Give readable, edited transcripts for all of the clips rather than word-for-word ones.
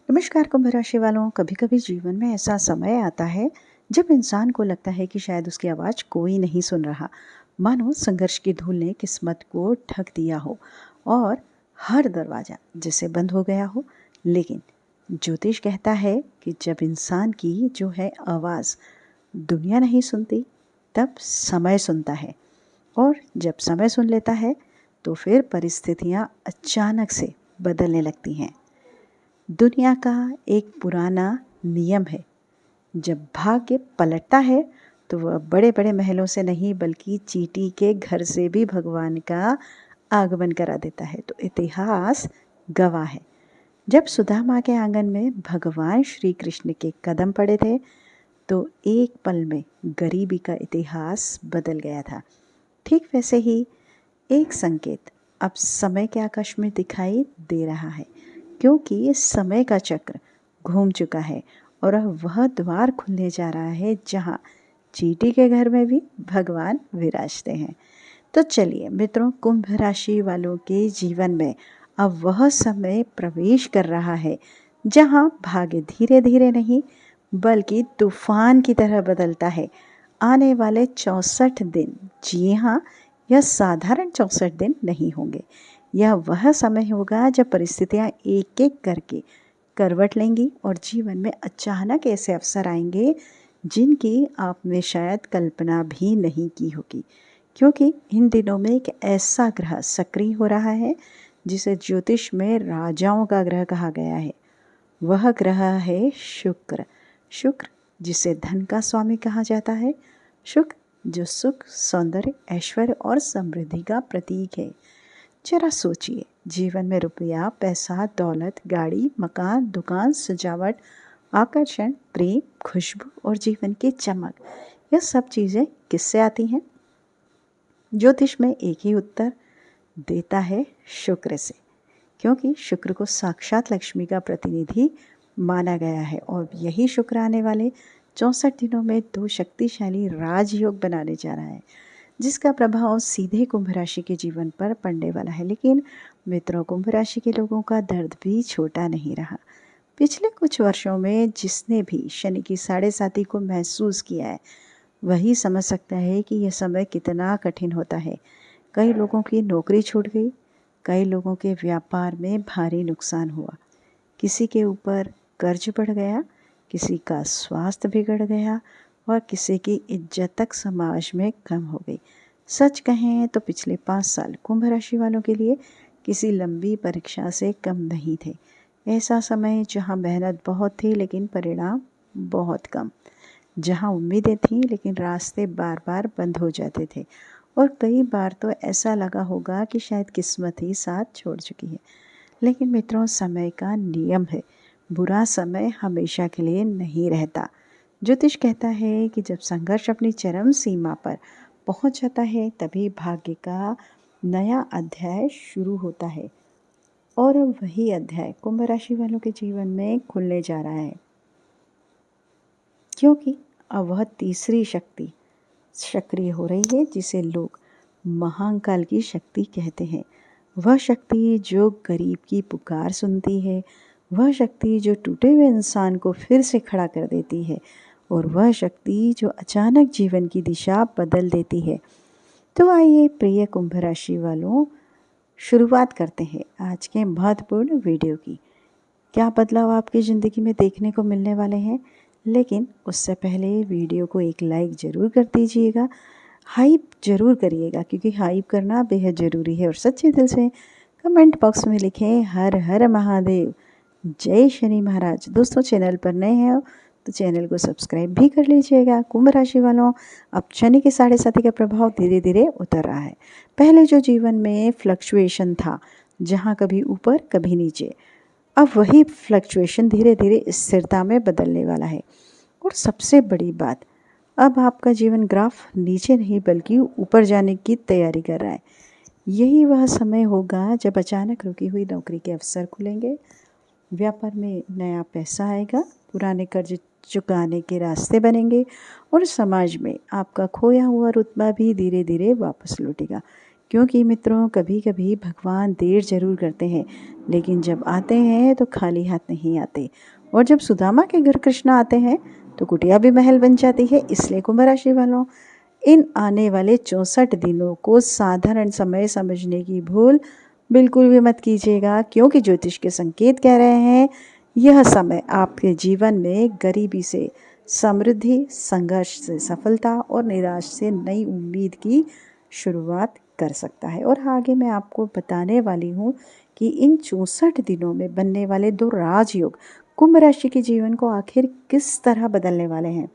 नमस्कार कुंभ राशि वालों। कभी कभी जीवन में ऐसा समय आता है जब इंसान को लगता है कि शायद उसकी आवाज़ कोई नहीं सुन रहा, मानो संघर्ष की धूल ने किस्मत को ढक दिया हो और हर दरवाज़ा जैसे बंद हो गया हो। लेकिन ज्योतिष कहता है कि जब इंसान की जो है आवाज़ दुनिया नहीं सुनती, तब समय सुनता है। और जब समय सुन लेता है तो फिर परिस्थितियाँ अचानक से बदलने लगती हैं। दुनिया का एक पुराना नियम है, जब भाग्य पलटता है तो वह बड़े बड़े महलों से नहीं बल्कि चींटी के घर से भी भगवान का आगमन करा देता है। तो इतिहास गवाह है, जब सुदामा के आंगन में भगवान श्री कृष्ण के कदम पड़े थे तो एक पल में गरीबी का इतिहास बदल गया था। ठीक वैसे ही एक संकेत अब समय के आकाश में दिखाई दे रहा है, क्योंकि समय का चक्र घूम चुका है और अब वह द्वार खुलने जा रहा है जहाँ चींटी के घर में भी भगवान विराजते हैं। तो चलिए मित्रों, कुंभ राशि वालों के जीवन में अब वह समय प्रवेश कर रहा है जहाँ भाग्य धीरे धीरे नहीं बल्कि तूफान की तरह बदलता है। आने वाले 64 दिन, जी हाँ, यह साधारण 64 दिन नहीं होंगे। यह वह समय होगा जब परिस्थितियाँ एक एक करके करवट लेंगी और जीवन में अचानक ऐसे अवसर आएंगे जिनकी आपने शायद कल्पना भी नहीं की होगी। क्योंकि इन दिनों में एक ऐसा ग्रह सक्रिय हो रहा है जिसे ज्योतिष में राजाओं का ग्रह कहा गया है। वह ग्रह है शुक्र। शुक्र जिसे धन का स्वामी कहा जाता है। शुक्र जो सुख, सौंदर्य, ऐश्वर्य और समृद्धि का प्रतीक है। जरा सोचिए, जीवन में रुपया, पैसा, दौलत, गाड़ी, मकान, दुकान, सजावट, आकर्षण, प्रेम, खुशबू और जीवन की चमक, यह सब चीज़ें किससे आती हैं? ज्योतिष में एक ही उत्तर देता है, शुक्र से। क्योंकि शुक्र को साक्षात लक्ष्मी का प्रतिनिधि माना गया है और यही शुक्र आने वाले 64 दिनों में दो शक्तिशाली राजयोग बनाने जा रहा है जिसका प्रभाव सीधे कुंभ राशि के जीवन पर पड़ने वाला है। लेकिन मित्रों, कुंभ राशि के लोगों का दर्द भी छोटा नहीं रहा। पिछले कुछ वर्षों में जिसने भी शनि की 7.5 को महसूस किया है वही समझ सकता है कि यह समय कितना कठिन होता है। कई लोगों की नौकरी छूट गई, कई लोगों के व्यापार में भारी नुकसान हुआ, किसी के ऊपर कर्ज बढ़ गया, किसी का स्वास्थ्य बिगड़ गया और किसी की इज्जत तक समाज में कम हो गई। सच कहें तो पिछले 5 साल कुंभ राशि वालों के लिए किसी लंबी परीक्षा से कम नहीं थे। ऐसा समय जहां मेहनत बहुत थी लेकिन परिणाम बहुत कम, जहां उम्मीदें थीं लेकिन रास्ते बार बार बंद हो जाते थे और कई बार तो ऐसा लगा होगा कि शायद किस्मत ही साथ छोड़ चुकी है। लेकिन मित्रों, समय का नियम है, बुरा समय हमेशा के लिए नहीं रहता। ज्योतिष कहता है कि जब संघर्ष अपनी चरम सीमा पर पहुंच जाता है तभी भाग्य का नया अध्याय शुरू होता है और वही अध्याय कुंभ राशि वालों के जीवन में खुलने जा रहा है। क्योंकि अब वह तीसरी शक्ति सक्रिय हो रही है जिसे लोग महाकाल की शक्ति कहते हैं। वह शक्ति जो गरीब की पुकार सुनती है, वह शक्ति जो टूटे हुए इंसान को फिर से खड़ा कर देती है और वह शक्ति जो अचानक जीवन की दिशा बदल देती है। तो आइए प्रिय कुंभ राशि वालों, शुरुआत करते हैं आज के महत्वपूर्ण वीडियो की। क्या बदलाव आपकी ज़िंदगी में देखने को मिलने वाले हैं? लेकिन उससे पहले वीडियो को एक लाइक ज़रूर कर दीजिएगा, हाइप ज़रूर करिएगा क्योंकि हाइप करना बेहद ज़रूरी है। और सच्चे दिल से कमेंट बॉक्स में लिखें हर हर महादेव, जय शनि महाराज। दोस्तों, चैनल पर नए हैं तो चैनल को सब्सक्राइब भी कर लीजिएगा। कुंभ राशि वालों, अब शनि के 7.5 का प्रभाव धीरे धीरे उतर रहा है। पहले जो जीवन में फ्लक्चुएशन था, जहाँ कभी ऊपर कभी नीचे, अब वही फ्लक्चुएशन धीरे धीरे स्थिरता में बदलने वाला है। और सबसे बड़ी बात, अब आपका जीवन ग्राफ नीचे नहीं बल्कि ऊपर जाने की तैयारी कर रहा है। यही वह समय होगा जब अचानक रुकी हुई नौकरी के अवसर खुलेंगे, व्यापार में नया पैसा आएगा, पुराने कर्ज चुकाने के रास्ते बनेंगे और समाज में आपका खोया हुआ रुतबा भी धीरे धीरे वापस लौटेगा। क्योंकि मित्रों, कभी कभी भगवान देर जरूर करते हैं, लेकिन जब आते हैं तो खाली हाथ नहीं आते। और जब सुदामा के घर कृष्ण आते हैं तो कुटिया भी महल बन जाती है। इसलिए कुंभ राशि वालों, इन आने वाले 64 दिनों को साधारण समय समझने की भूल बिल्कुल भी मत कीजिएगा, क्योंकि ज्योतिष के संकेत कह रहे हैं यह समय आपके जीवन में गरीबी से समृद्धि, संघर्ष से सफलता और निराश से नई उम्मीद की शुरुआत कर सकता है। और आगे मैं आपको बताने वाली हूँ कि इन 64 दिनों में बनने वाले 2 राजयोग कुंभ राशि के जीवन को आखिर किस तरह बदलने वाले हैं।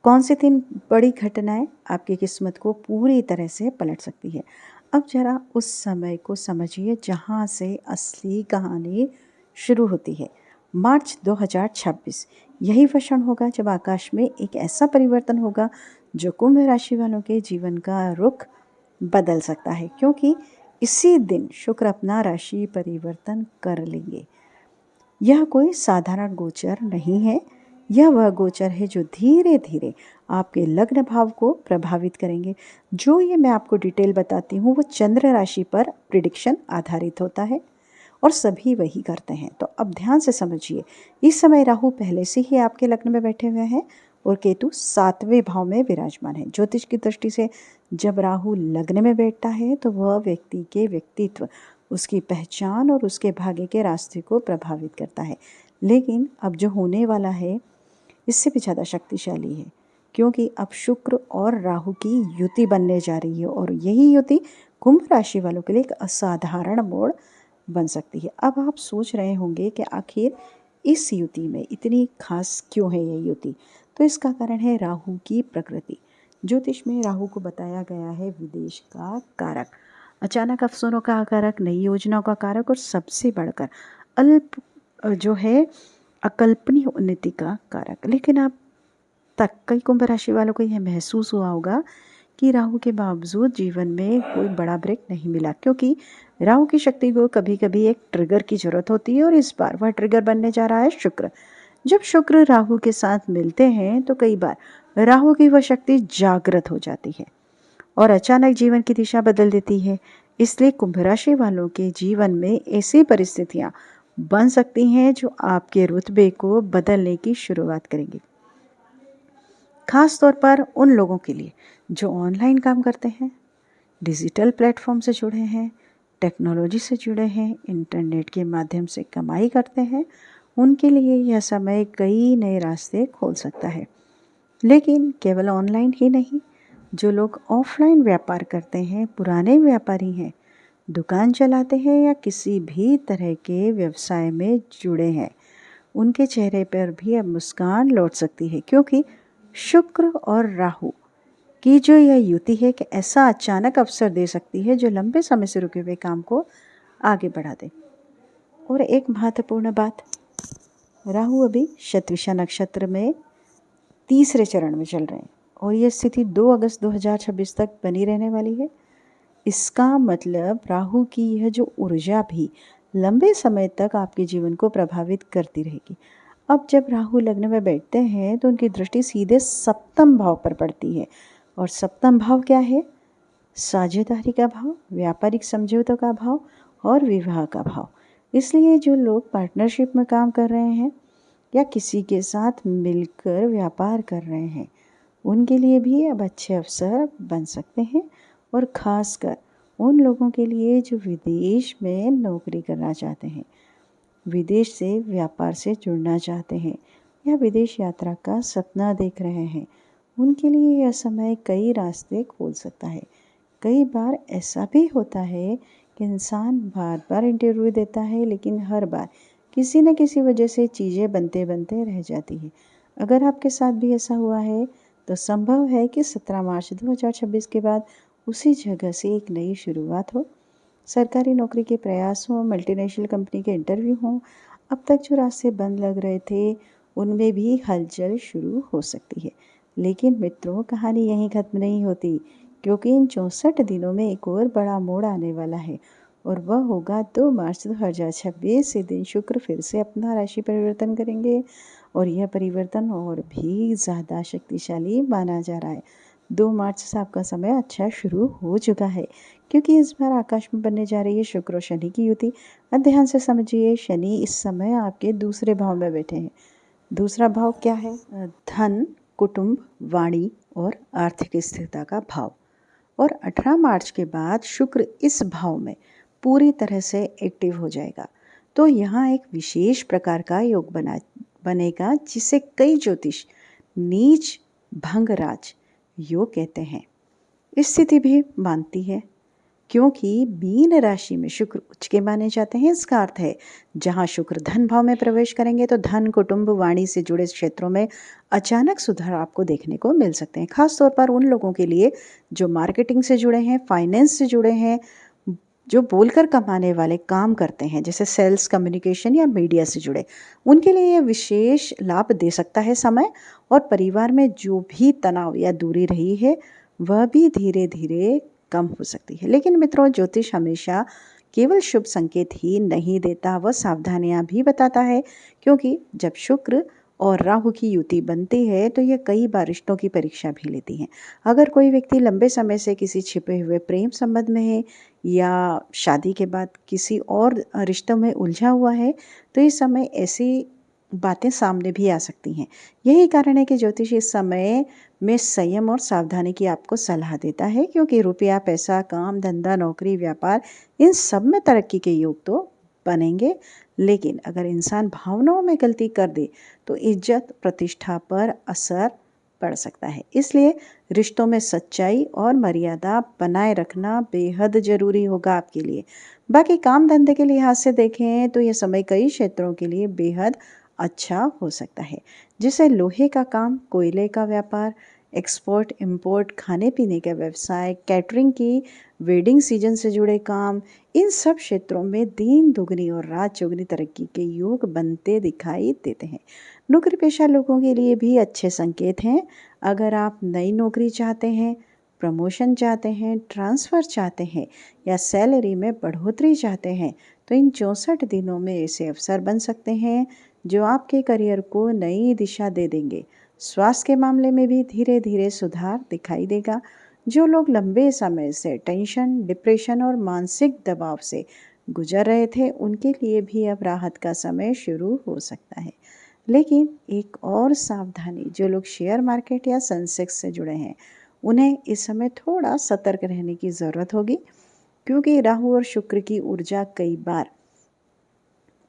कौन सी 3 बड़ी घटनाएं आपकी किस्मत को पूरी तरह से पलट सकती है। अब जरा उस समय को समझिए जहां से असली कहानी शुरू होती है। मार्च 2026 यही वह क्षण होगा जब आकाश में एक ऐसा परिवर्तन होगा जो कुंभ राशि वालों के जीवन का रुख बदल सकता है, क्योंकि इसी दिन शुक्र अपना राशि परिवर्तन कर लेंगे। यह कोई साधारण गोचर नहीं है, यह वह गोचर है जो धीरे धीरे आपके लग्न भाव को प्रभावित करेंगे। जो ये मैं आपको डिटेल बताती हूँ वो चंद्र राशि पर प्रिडिक्शन आधारित होता है और सभी वही करते हैं। तो अब ध्यान से समझिए, इस समय राहु पहले से ही आपके लग्न में बैठे हुए हैं और केतु 7वें भाव में विराजमान है। ज्योतिष की दृष्टि से जब राहु लग्न में बैठता है तो वह व्यक्ति के व्यक्तित्व, उसकी पहचान और उसके भाग्य के रास्ते को प्रभावित करता है। लेकिन अब जो होने वाला है इससे भी ज़्यादा शक्तिशाली है, क्योंकि अब शुक्र और राहु की युति बनने जा रही है और यही युति कुंभ राशि वालों के लिए एक असाधारण मोड़ बन सकती है। अब आप सोच रहे होंगे कि आखिर इस युति में इतनी खास क्यों है ये युति। तो इसका कारण है राहु की प्रकृति। ज्योतिष में राहु को बताया गया है विदेश का कारक, अचानक अवसरों का कारक, नई योजनाओं का कारक और सबसे बढ़कर अल्प जो है अकल्पनीय उन्नति का कारक। लेकिन आप तक कई कुंभ राशि वालों को यह महसूस हुआ होगा कि राहु के बावजूद जीवन में कोई बड़ा ब्रेक नहीं मिला, क्योंकि राहु की शक्ति को कभी कभी एक ट्रिगर की जरूरत होती है और इस बार वह ट्रिगर बनने जा रहा है शुक्र। जब शुक्र राहु के साथ मिलते हैं तो कई बार राहु की वह शक्ति जागृत हो जाती है और अचानक जीवन की दिशा बदल देती है। इसलिए कुंभ राशि वालों के जीवन में ऐसी परिस्थितियां बन सकती हैं जो आपके रुतबे को बदलने की शुरुआत करेंगी, खास तौर पर उन लोगों के लिए जो ऑनलाइन काम करते हैं, डिजिटल प्लेटफॉर्म से जुड़े हैं, टेक्नोलॉजी से जुड़े हैं, इंटरनेट के माध्यम से कमाई करते हैं। उनके लिए यह समय कई नए रास्ते खोल सकता है। लेकिन केवल ऑनलाइन ही नहीं, जो लोग ऑफलाइन व्यापार करते हैं, पुराने व्यापारी हैं, दुकान चलाते हैं या किसी भी तरह के व्यवसाय में जुड़े हैं, उनके चेहरे पर भी अब मुस्कान लौट सकती है, क्योंकि शुक्र और राहु की जो यह युति है कि ऐसा अचानक अवसर दे सकती है जो लंबे समय से रुके हुए काम को आगे बढ़ा दे। और एक महत्वपूर्ण बात, राहु अभी शतभिषा नक्षत्र में 3रे चरण में चल रहे हैं और यह स्थिति 2 अगस्त 2026 तक बनी रहने वाली है। इसका मतलब राहु की यह जो ऊर्जा भी लंबे समय तक आपके जीवन को प्रभावित करती रहेगी। अब जब राहु लग्न में बैठते हैं तो उनकी दृष्टि सीधे सप्तम भाव पर पड़ती है और सप्तम भाव क्या है? साझेदारी का भाव, व्यापारिक समझौतों का भाव और विवाह का भाव। इसलिए जो लोग पार्टनरशिप में काम कर रहे हैं या किसी के साथ मिलकर व्यापार कर रहे हैं, उनके लिए भी अब अच्छे अवसर बन सकते हैं और ख़ासकर उन लोगों के लिए जो विदेश में नौकरी करना चाहते हैं, विदेश से व्यापार से जुड़ना चाहते हैं या विदेश यात्रा का सपना देख रहे हैं, उनके लिए यह समय कई रास्ते खोल सकता है। कई बार ऐसा भी होता है कि इंसान बार बार इंटरव्यू देता है, लेकिन हर बार किसी न किसी वजह से चीज़ें बनते बनते रह जाती है। अगर आपके साथ भी ऐसा हुआ है तो संभव है कि 17 मार्च 2026 के बाद उसी जगह से एक नई शुरुआत हो। सरकारी नौकरी के प्रयास हों, मल्टीनेशनल कंपनी के इंटरव्यू हों, अब तक जो रास्ते बंद लग रहे थे उनमें भी हलचल शुरू हो सकती है। लेकिन मित्रों, कहानी यहीं खत्म नहीं होती, क्योंकि इन 64 दिनों में एक और बड़ा मोड़ आने वाला है और वह होगा 2 मार्च 2026 से दिन शुक्र फिर से अपना राशि परिवर्तन करेंगे और यह परिवर्तन और भी ज़्यादा शक्तिशाली माना जा रहा है। 2 मार्च से आपका समय अच्छा शुरू हो चुका है, क्योंकि इस बार आकाश में बनने जा रही है शुक्र और शनि की युति। ध्यान से समझिए, शनि इस समय आपके दूसरे भाव में बैठे हैं। दूसरा भाव क्या है? धन, कुटुंब, वाणी और आर्थिक स्थिरता का भाव। और 18 मार्च के बाद शुक्र इस भाव में पूरी तरह से एक्टिव हो जाएगा। तो यहाँ एक विशेष प्रकार का योग बनेगा, जिसे कई ज्योतिष नीच भंगराज योग कहते हैं। स्थिति भी मानती है, क्योंकि मीन राशि में शुक्र उच्च के माने जाते हैं। इसका अर्थ है, जहाँ शुक्र धन भाव में प्रवेश करेंगे तो धन, कुटुंब, वाणी से जुड़े क्षेत्रों में अचानक सुधार आपको देखने को मिल सकते हैं। खास तौर पर उन लोगों के लिए जो मार्केटिंग से जुड़े हैं, फाइनेंस से जुड़े हैं, जो बोलकर कमाने वाले काम करते हैं, जैसे सेल्स, कम्युनिकेशन या मीडिया से जुड़े, उनके लिए ये विशेष लाभ दे सकता है समय। और परिवार में जो भी तनाव या दूरी रही है, वह भी धीरे धीरे कम हो सकती है। लेकिन मित्रों, ज्योतिष हमेशा केवल शुभ संकेत ही नहीं देता, वह सावधानियां भी बताता है। क्योंकि जब शुक्र और राहु की युति बनती है तो यह कई बार रिश्तों की परीक्षा भी लेती है। अगर कोई व्यक्ति लंबे समय से किसी छिपे हुए प्रेम संबंध में है या शादी के बाद किसी और रिश्तों में उलझा हुआ है, तो इस समय ऐसी बातें सामने भी आ सकती हैं। यही कारण है कि ज्योतिष इस समय में संयम और सावधानी की आपको सलाह देता है, क्योंकि रुपया, पैसा, काम, धंधा, नौकरी, व्यापार, इन सब में तरक्की के योग तो बनेंगे। लेकिन अगर इंसान भावनाओं में गलती कर दे तो इज्जत, प्रतिष्ठा पर असर पड़ सकता है। इसलिए रिश्तों में सच्चाई और मर्यादा बनाए रखना बेहद जरूरी होगा आपके लिए। बाकी काम धंधे के लिहाज से देखें तो यह समय कई क्षेत्रों के लिए बेहद अच्छा हो सकता है, जैसे लोहे का काम, कोयले का व्यापार, एक्सपोर्ट इंपोर्ट, खाने पीने का व्यवसाय, कैटरिंग की, वेडिंग सीजन से जुड़े काम। इन सब क्षेत्रों में दिन दुगनी और रात चौगनी तरक्की के योग बनते दिखाई देते हैं। नौकरी पेशा लोगों के लिए भी अच्छे संकेत हैं। अगर आप नई नौकरी चाहते हैं, प्रमोशन चाहते हैं, ट्रांसफ़र चाहते हैं या सैलरी में बढ़ोतरी चाहते हैं, तो इन 64 दिनों में ऐसे अवसर बन सकते हैं जो आपके करियर को नई दिशा दे देंगे। स्वास्थ्य के मामले में भी धीरे धीरे सुधार दिखाई देगा। जो लोग लंबे समय से टेंशन, डिप्रेशन और मानसिक दबाव से गुजर रहे थे, उनके लिए भी अब राहत का समय शुरू हो सकता है। लेकिन एक और सावधानी, जो लोग शेयर मार्केट या सेंसेक्स से जुड़े हैं, उन्हें इस समय थोड़ा सतर्क रहने की ज़रूरत होगी, क्योंकि राहु और शुक्र की ऊर्जा कई बार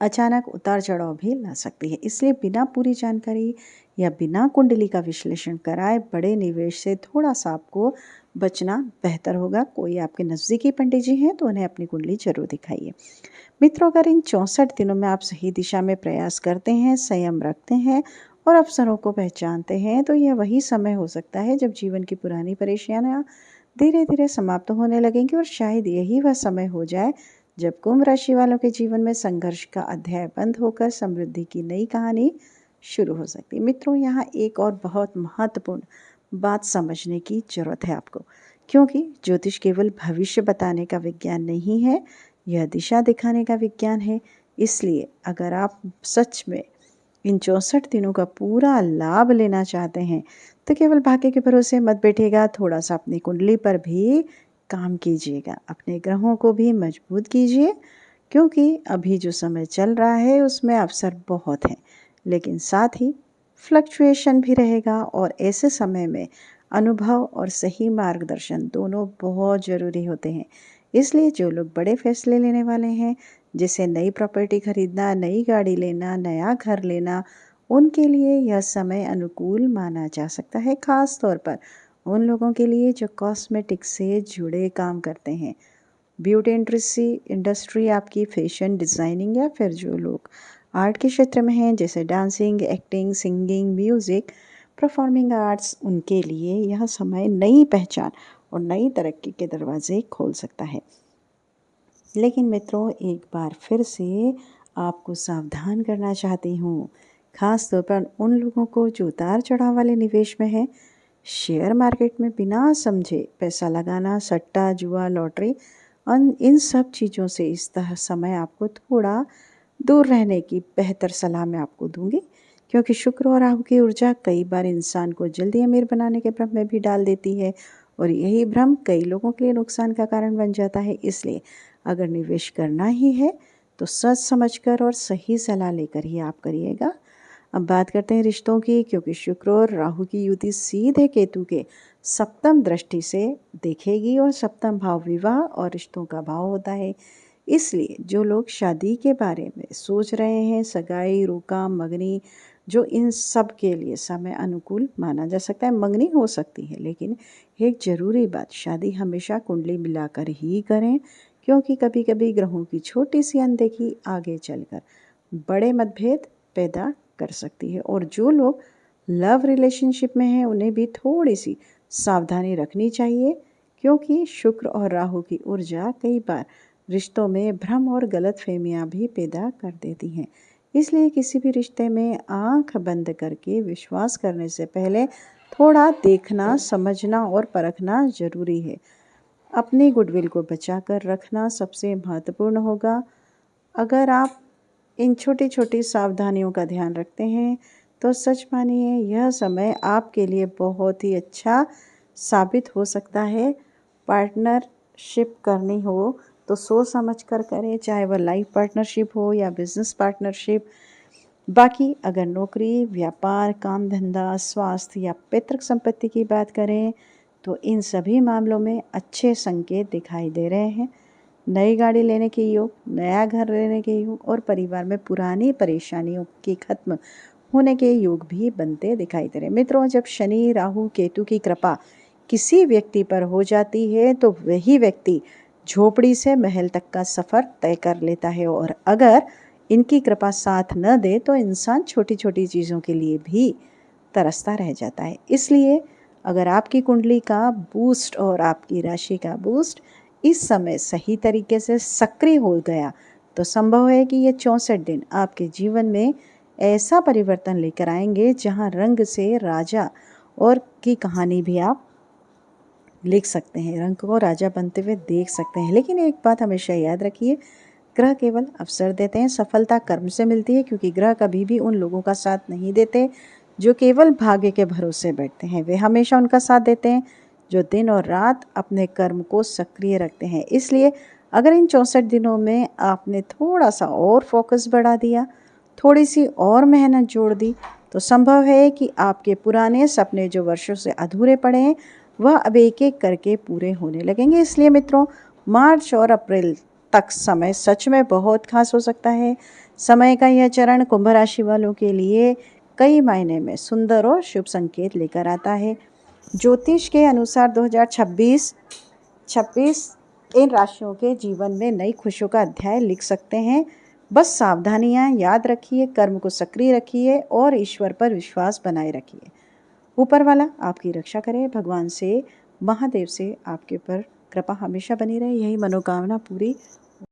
अचानक उतार चढ़ाव भी ला सकती है। इसलिए बिना पूरी जानकारी या बिना कुंडली का विश्लेषण कराए बड़े निवेश से थोड़ा सा आपको बचना बेहतर होगा। कोई आपके नज़दीकी पंडित जी हैं तो उन्हें अपनी कुंडली जरूर दिखाइए। मित्रों, अगर इन 64 दिनों में आप सही दिशा में प्रयास करते हैं, संयम रखते हैं और अवसरों को पहचानते हैं, तो यह वही समय हो सकता है जब जीवन की पुरानी परेशानियां धीरे धीरे समाप्त होने लगेंगी। और शायद यही वह समय हो जाए जब कुंभ राशि वालों के जीवन में संघर्ष का अध्याय बंद होकर समृद्धि की नई कहानी शुरू हो सकती है। मित्रों, यहाँ एक और बहुत महत्वपूर्ण बात समझने की जरूरत है आपको, क्योंकि ज्योतिष केवल भविष्य बताने का विज्ञान नहीं है, यह दिशा दिखाने का विज्ञान है। इसलिए अगर आप सच में इन 64 दिनों का पूरा लाभ लेना चाहते हैं, तो केवल भाग्य के भरोसे मत बैठिएगा। थोड़ा सा अपनी कुंडली पर भी काम कीजिएगा, अपने ग्रहों को भी मजबूत कीजिए, क्योंकि अभी जो समय चल रहा है उसमें अवसर बहुत हैं, लेकिन साथ ही फ्लक्चुएशन भी रहेगा। और ऐसे समय में अनुभव और सही मार्गदर्शन दोनों बहुत ज़रूरी होते हैं। इसलिए जो लोग बड़े फैसले लेने वाले हैं, जैसे नई प्रॉपर्टी खरीदना, नई गाड़ी लेना, नया घर लेना, उनके लिए यह समय अनुकूल माना जा सकता है। खास तौर पर उन लोगों के लिए जो कॉस्मेटिक से जुड़े काम करते हैं, ब्यूटी इंडस्ट्री आपकी, फैशन डिज़ाइनिंग, या फिर जो लोग आर्ट के क्षेत्र में हैं, जैसे dancing, acting, singing, music, performing arts, उनके लिए यह समय नई पहचान और नई तरक्की के दरवाजे खोल सकता है। लेकिन मित्रों, एक बार फिर से आपको सावधान करना चाहती हूँ, खास तौर पर उन लोगों को जो उतार चढ़ाव वाले निवेश में है। शेयर मार्केट में बिना समझे पैसा लगाना, सट्टा, जुआ, लॉटरी, इन सब चीज़ों से इस तरह समय आपको थोड़ा दूर रहने की बेहतर सलाह मैं आपको दूंगी, क्योंकि शुक्र और राहु की ऊर्जा कई बार इंसान को जल्दी अमीर बनाने के भ्रम में भी डाल देती है और यही भ्रम कई लोगों के लिए नुकसान का कारण बन जाता है। इसलिए अगर निवेश करना ही है तो सोच समझकर और सही सलाह लेकर ही आप करिएगा। अब बात करते हैं रिश्तों की, क्योंकि शुक्र और राहु की युति सीधे केतु के सप्तम दृष्टि से देखेगी और सप्तम भाव विवाह और रिश्तों का भाव होता है। इसलिए जो लोग शादी के बारे में सोच रहे हैं, सगाई, रोका, मंगनी, जो इन सब के लिए समय अनुकूल माना जा सकता है। मंगनी हो सकती है, लेकिन एक ज़रूरी बात, शादी हमेशा कुंडली मिलाकर ही करें, क्योंकि कभी कभी ग्रहों की छोटी सी अनदेखी आगे चलकर बड़े मतभेद पैदा कर सकती है। और जो लोग लव रिलेशनशिप में हैं उन्हें भी थोड़ी सी सावधानी रखनी चाहिए, क्योंकि शुक्र और राहु की ऊर्जा कई बार रिश्तों में भ्रम और गलतफहमियां भी पैदा कर देती हैं। इसलिए किसी भी रिश्ते में आंख बंद करके विश्वास करने से पहले थोड़ा देखना, समझना और परखना जरूरी है। अपनी गुडविल को बचाकर रखना सबसे महत्वपूर्ण होगा। अगर आप इन छोटी छोटी सावधानियों का ध्यान रखते हैं तो सच मानिए यह समय आपके लिए बहुत ही अच्छा साबित हो सकता है। पार्टनरशिप करनी हो तो सोच समझ कर करें, चाहे वह लाइफ पार्टनरशिप हो या बिजनेस पार्टनरशिप। बाकी अगर नौकरी, व्यापार, काम धंधा, स्वास्थ्य या पैतृक संपत्ति की बात करें तो इन सभी मामलों में अच्छे संकेत दिखाई दे रहे हैं। नई गाड़ी लेने के योग, नया घर लेने के योग और परिवार में पुरानी परेशानियों की खत्म होने के योग भी बनते दिखाई दे रहे हैं। मित्रों, जब शनि, राहु, केतु की कृपा किसी व्यक्ति पर हो जाती है तो वही व्यक्ति झोपड़ी से महल तक का सफ़र तय कर लेता है, और अगर इनकी कृपा साथ न दे तो इंसान छोटी छोटी चीज़ों के लिए भी तरसता रह जाता है। इसलिए अगर आपकी कुंडली का बूस्ट और आपकी राशि का बूस्ट इस समय सही तरीके से सक्रिय हो गया तो संभव है कि ये 64 दिन आपके जीवन में ऐसा परिवर्तन लेकर आएंगे जहां रंग से राजा और की कहानी भी आप लिख सकते हैं, रंग को राजा बनते हुए देख सकते हैं। लेकिन एक बात हमेशा याद रखिए, ग्रह केवल अवसर देते हैं, सफलता कर्म से मिलती है। क्योंकि ग्रह कभी भी उन लोगों का साथ नहीं देते जो केवल भाग्य के भरोसे बैठते हैं, वे हमेशा उनका साथ देते हैं जो दिन और रात अपने कर्म को सक्रिय रखते हैं। इसलिए अगर इन 64 दिनों में आपने थोड़ा सा और फोकस बढ़ा दिया, थोड़ी सी और मेहनत जोड़ दी, तो संभव है कि आपके पुराने सपने जो वर्षों से अधूरे पड़े हैं वह अब एक एक करके पूरे होने लगेंगे। इसलिए मित्रों, मार्च और अप्रैल तक समय सच में बहुत खास हो सकता है। समय का यह चरण कुंभ राशि वालों के लिए कई मायने में सुंदर और शुभ संकेत लेकर आता है। ज्योतिष के अनुसार 2026 इन राशियों के जीवन में नई खुशियों का अध्याय लिख सकते हैं। बस सावधानियां याद रखिए, कर्म को सक्रिय रखिए और ईश्वर पर विश्वास बनाए रखिए। ऊपर वाला आपकी रक्षा करे। भगवान से, महादेव से आपके ऊपर कृपा हमेशा बनी रहे, यही मनोकामना पूरी